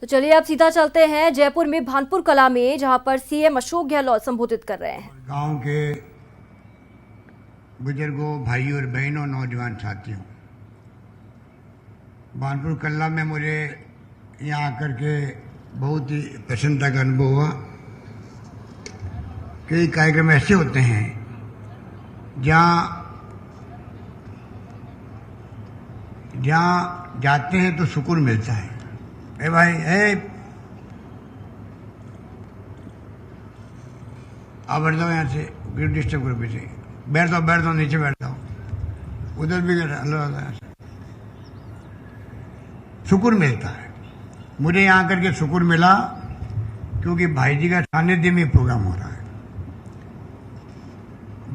तो चलिए अब सीधा चलते हैं जयपुर में भानपुर कला में, जहां पर सीएम अशोक गहलोत संबोधित कर रहे हैं। गांव के बुजुर्गों, भाइयों और बहनों, नौजवान साथियों, भानपुर कला में मुझे यहाँ आकर के बहुत ही प्रसन्नता का अनुभव हुआ। कई कार्यक्रम ऐसे होते हैं जहाँ जाते हैं तो सुकून मिलता है। ए भाई, आप बैठ जाओ, यहाँ से डिस्टर्ब करो, पीछे बैठ जाओ, नीचे बैठ जाओ, उधर भी सुकून मिलता है। मुझे यहाँ करके सुकून मिला क्योंकि भाई जी का सानिध्य में प्रोग्राम हो रहा है।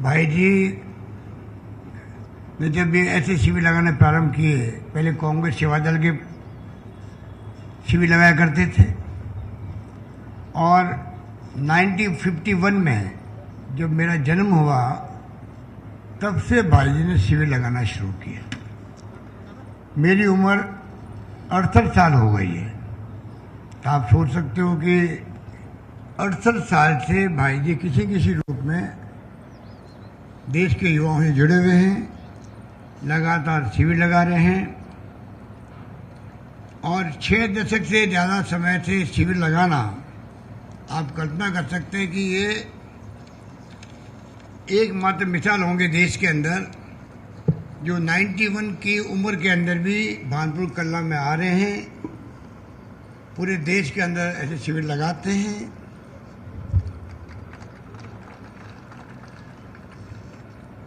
भाई जी ने जब भी ऐसे शिविर लगाना प्रारंभ किए, पहले कांग्रेस सेवा दल के शिविर लगाया करते थे, और 1951 में जब मेरा जन्म हुआ तब से भाई जी ने शिविर लगाना शुरू किया। मेरी उम्र 68 साल हो गई है। तो आप सोच सकते हो कि 68 साल से भाई जी किसी किसी रूप में देश के युवाओं से जुड़े हुए हैं, लगातार शिविर लगा रहे हैं, और 6 दशक से ज़्यादा समय से शिविर लगाना, आप कल्पना कर सकते हैं कि ये एकमात्र मिसाल होंगे देश के अंदर जो 91 की उम्र के अंदर भी भानपुर कला में आ रहे हैं, पूरे देश के अंदर ऐसे शिविर लगाते हैं।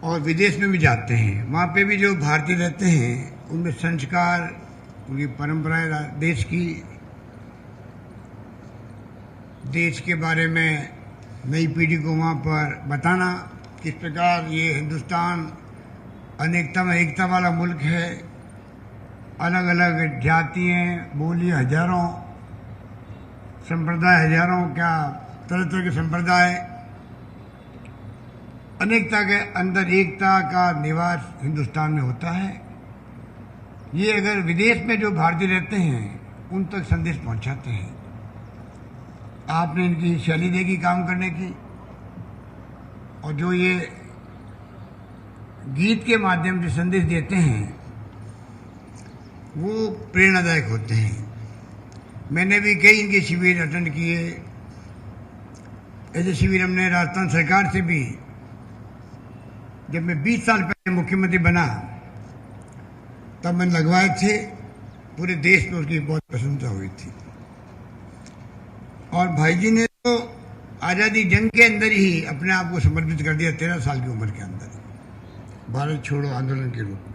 और विदेश में भी जाते हैं। वहाँ पे भी जो भारतीय रहते हैं उनमें संस्कार, उनकी परंपराएं, देश के बारे में नई पीढ़ी को वहाँ पर बताना किस प्रकार ये हिंदुस्तान अनेकता में एकता वाला मुल्क है। अलग अलग जातियाँ, बोली हजारों, संप्रदाय हजारों, क्या तरह तरह के संप्रदाय, अनेकता के अंदर एकता का निवास हिंदुस्तान में होता है। ये अगर विदेश में जो भारतीय रहते हैं उन तक संदेश पहुंचाते हैं। आपने इनकी शैली देखी काम करने की, और जो ये गीत के माध्यम से संदेश देते हैं वो प्रेरणादायक होते हैं। मैंने भी कई इनके शिविर अटेंड किए। ऐसे शिविर हमने राजस्थान सरकार से भी, जब मैं 20 साल पहले मुख्यमंत्री बना तब मैंने लगवाए थे। पूरे देश में उसकी बहुत प्रशंसा हुई थी। और भाई जी ने तो आज़ादी जंग के अंदर ही अपने आप को समर्पित कर दिया, 13 साल की उम्र के अंदर, भारत छोड़ो आंदोलन के रूप में।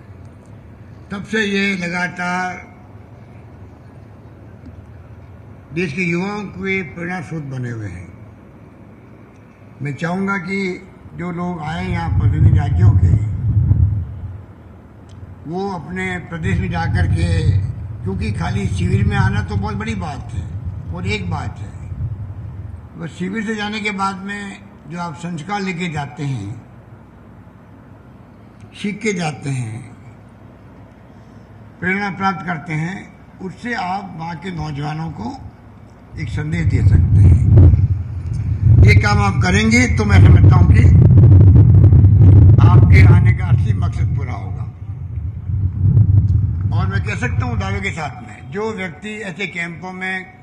तब से ये लगातार देश के युवाओं के प्रेरणा स्रोत बने हुए हैं। मैं चाहूँगा कि जो लोग आए यहाँ पर विभिन्न राज्यों के, वो अपने प्रदेश में जाकर के, क्योंकि खाली शिविर में आना तो बहुत बड़ी बात है, और एक बात है, वो शिविर से जाने के बाद में जो आप संस्कार लेके जाते हैं, सीख के जाते हैं, प्रेरणा प्राप्त करते हैं, उससे आप वहाँ के नौजवानों को एक संदेश दे सकते हैं। ये काम आप करेंगे तो मैं समझता हूँ कि आपके आने का असली मकसद पूरा होगा। और मैं कह सकता हूँ दावे के साथ में, जो व्यक्ति ऐसे कैंपों में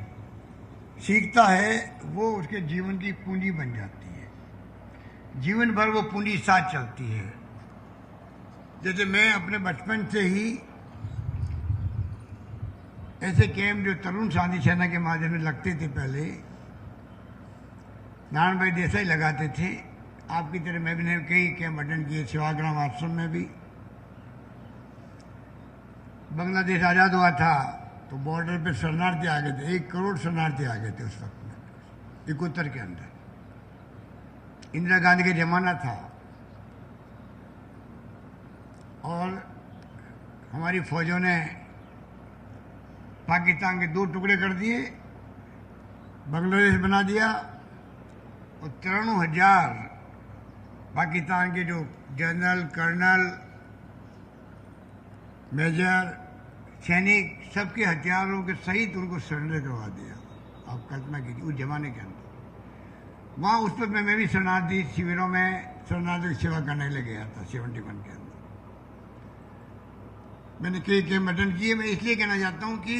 सीखता है वो उसके जीवन की पूंजी बन जाती है। जीवन भर वो पूंजी साथ चलती है। जैसे मैं अपने बचपन से ही ऐसे कैंप जो तरुण शांति सेना के माध्यम से लगते थे, पहले नारायण भाई देसाई लगाते थे, आपकी तरह मैं भी ने कई कैंप अटेंड किए, सेवाग्राम आश्रम में भी। बांग्लादेश आज़ाद हुआ था तो बॉर्डर पे शरणार्थी आ गए थे, 1 करोड़ शरणार्थी आ गए थे उस वक्त में, 71 के अंदर। इंदिरा गांधी का जमाना था, और हमारी फौजों ने पाकिस्तान के 2 टुकड़े कर दिए, बांग्लादेश बना दिया, और 93,000 पाकिस्तान के जो जनरल, कर्नल, मेजर, सैनिक सबके हथियारों के सहित उनको सरेंडर करवा दिया। आप कल्पना कीजिए उस जमाने के अंदर। वहाँ उस पर मैं भी शरणार्थी शिविरों में शरणार्थियों की सेवा करने के लिए गया था 71 के अंदर। मैंने कई कैंप अटेंड किए। मैं इसलिए कहना चाहता हूँ कि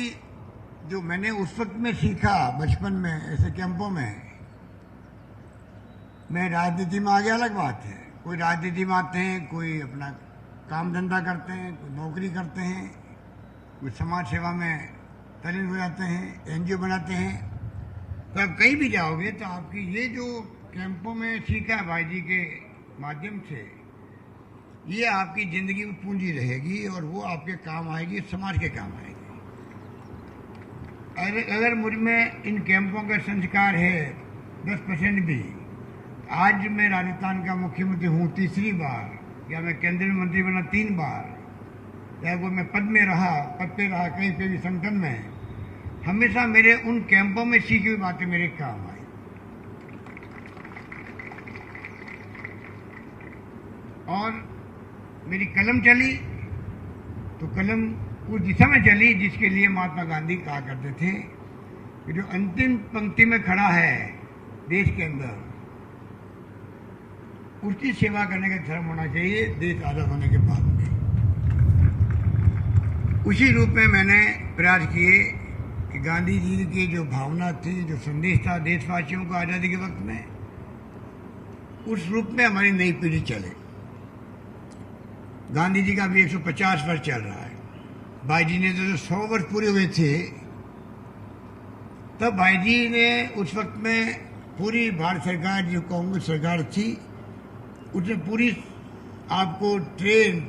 जो मैंने उस वक्त में सीखा बचपन में ऐसे कैंपों में, मैं राजनीति में आ गया अलग बात है। कोई राजनीति में आते हैं, कोई अपना काम धंधा करते हैं, कोई नौकरी करते हैं, कोई समाज सेवा में तल्लीन हो जाते हैं, एनजीओ बनाते हैं। तो आप कहीं भी जाओगे तो आपकी ये जो कैंपों में सीखा है भाई जी के माध्यम से, ये आपकी जिंदगी में पूंजी रहेगी और वो आपके काम आएगी, समाज के काम आएगी। अगर मुझ में इन कैंपों का संस्कार है 10% भी, आज मैं राजस्थान का मुख्यमंत्री हूँ 3री बार, या मैं केंद्रीय मंत्री बना 3 बार, या वो मैं पद पे रहा कहीं पे भी संगठन में, हमेशा मेरे उन कैंपों में सीखी हुई बातें मेरे काम आई। और मेरी कलम चली तो कलम उस दिशा में चली जिसके लिए महात्मा गांधी कहा करते थे कि जो अंतिम पंक्ति में खड़ा है देश के अंदर, उसकी सेवा करने का धर्म होना चाहिए देश आजाद होने के बाद में। उसी रूप में मैंने प्रयास किए कि गांधी जी की जो भावना थी, जो संदेश था देशवासियों को आज़ादी के वक्त में, उस रूप में हमारी नई पीढ़ी चले। गांधी जी का भी 150 वर्ष चल रहा है। भाई जी ने तो 100 वर्ष पूरे हुए थे, तब भाई जी ने उस वक्त में पूरी भारत सरकार जो कांग्रेस सरकार थी, उसने पूरी आपको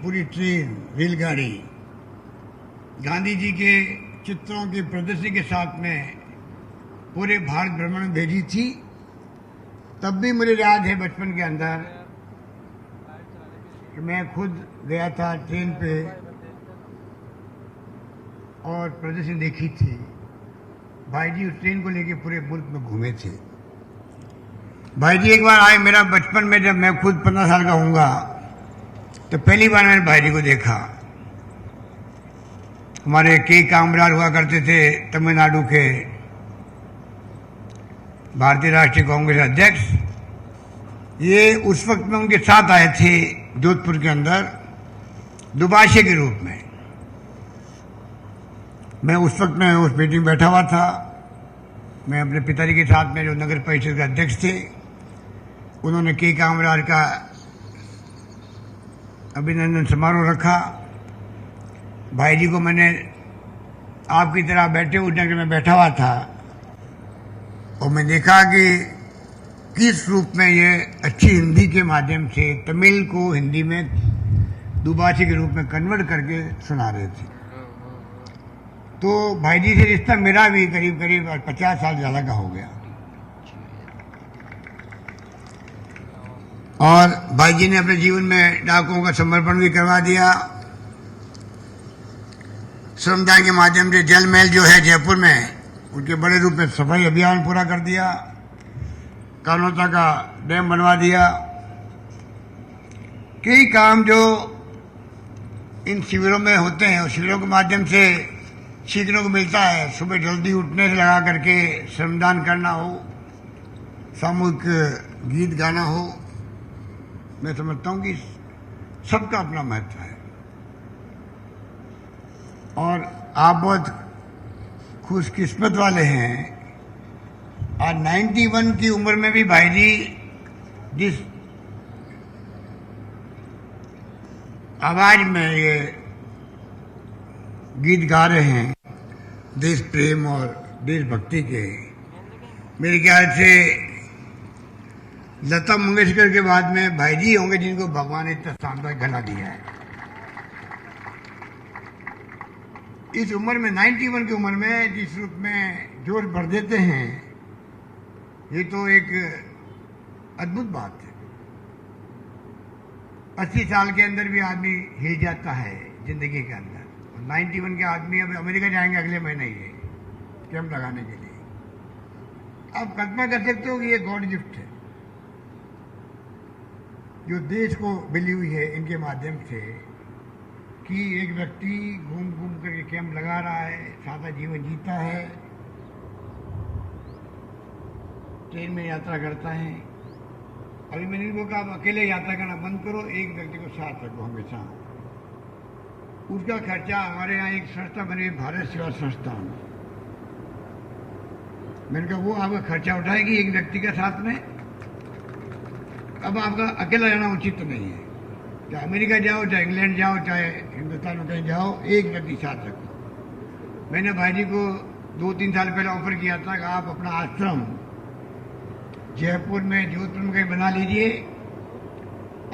पूरी ट्रेन रेलगाड़ी गांधी जी के चित्रों की प्रदर्शनी के साथ में पूरे भारत भ्रमण में भेजी थी। तब भी मुझे याद है बचपन के अंदर कि मैं खुद गया था ट्रेन पे और प्रदर्शनी देखी थी। भाई जी उस ट्रेन को लेके पूरे मुल्क में घूमे थे। भाई जी एक बार आए, मेरा बचपन में जब मैं खुद 15 साल का हूँगा तो पहली बार मैंने भाई जी को देखा। हमारे के कामराज हुआ करते थे तमिलनाडु के भारतीय राष्ट्रीय कांग्रेस अध्यक्ष, ये उस वक्त में उनके साथ आए थे जोधपुर के अंदर दुभाषी के रूप में। मैं उस वक्त में उस मीटिंग में बैठा हुआ था। मैं अपने पिताजी के साथ में जो नगर परिषद के अध्यक्ष थे, उन्होंने के कामराज का अभिनंदन समारोह रखा। भाई जी को मैंने आपकी तरह बैठे उस जगह में बैठा हुआ था और मैं देखा कि किस रूप में ये अच्छी हिंदी के माध्यम से तमिल को हिंदी में दुभाषी के रूप में कन्वर्ट करके सुना रहे थे। तो भाई जी से रिश्ता मेरा भी करीब करीब 50 साल ज़्यादा का हो गया। और भाई जी ने अपने जीवन में डाकुओं का समर्पण भी करवा दिया। श्रमदान के माध्यम से जल महल जो है जयपुर में, उनके बड़े रूप में सफाई अभियान पूरा कर दिया। कानोता का डैम बनवा दिया। कई काम जो इन शिविरों में होते हैं, उस शिविरों के माध्यम से सीखने को मिलता है। सुबह जल्दी उठने से लगा करके श्रमदान करना हो, सामूहिक गीत गाना हो, मैं समझता हूँ कि सबका अपना महत्व है। और आप बहुत खुशकिस्मत वाले हैं। आज 91 की उम्र में भी भाई जी जिस आवाज में ये गीत गा रहे हैं देश प्रेम और देशभक्ति के, मेरे ख्याल से लता मंगेशकर के बाद में भाई जी होंगे जिनको भगवान ने इतना शानदार गला दिया है। इस उम्र में 91 की उम्र में जिस रूप में जोश भर देते हैं, ये तो एक अद्भुत बात है। 80 साल के अंदर भी आदमी हिल जाता है जिंदगी के अंदर। 91 के आदमी अब अमेरिका जाएंगे अगले महीने ये कैंप लगाने के लिए। आप कल्पना कर सकते हो कि ये गॉड गिफ्ट है जो देश को मिली हुई है इनके माध्यम से, कि एक व्यक्ति घूम घूम करके कैंप लगा रहा है, सादा जीवन जीता है, ट्रेन में यात्रा करता है। अभी मैंने इनको कहा आप अकेले यात्रा करना बंद करो, एक व्यक्ति को साथ रखो हमेशा। उसका खर्चा हमारे यहाँ एक संस्था बनी, भारत सेवा संस्थान। मैंने कहा वो आपका खर्चा उठाएगी एक व्यक्ति के साथ में। अब आपका अकेला जाना उचित नहीं है, चाहे अमेरिका जाओ, चाहे इंग्लैंड जाओ, चाहे हिंदुस्तान में कहीं जाओ, एक व्यक्ति साथ रखो। मैंने भाई जी को 2-3 साल पहले ऑफर किया था कि आप अपना आश्रम जयपुर में, जोधपुर में कहीं बना लीजिए,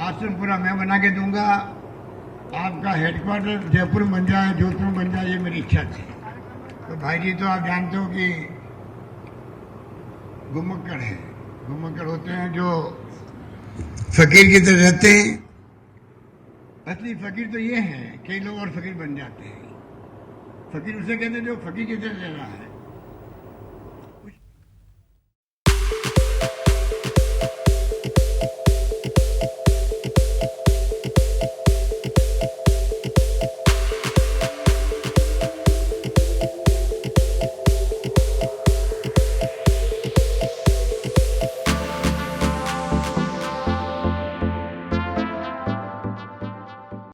आश्रम पूरा मैं बना के दूंगा, आपका हेडक्वार्टर जयपुर में बन जाए, जोधपुर में बन जाए, ये मेरी इच्छा थी। तो भाई जी तो आप जानते हो कि घुमक्कड़ है, घुमक्कड़ होते हैं जो फकीर की तरह रहते हैं। असली फकीर तो ये है, कई लोग और फकीर बन जाते हैं। फकीर उसे कहते हैं जो फकीर की तरह रह रहा है।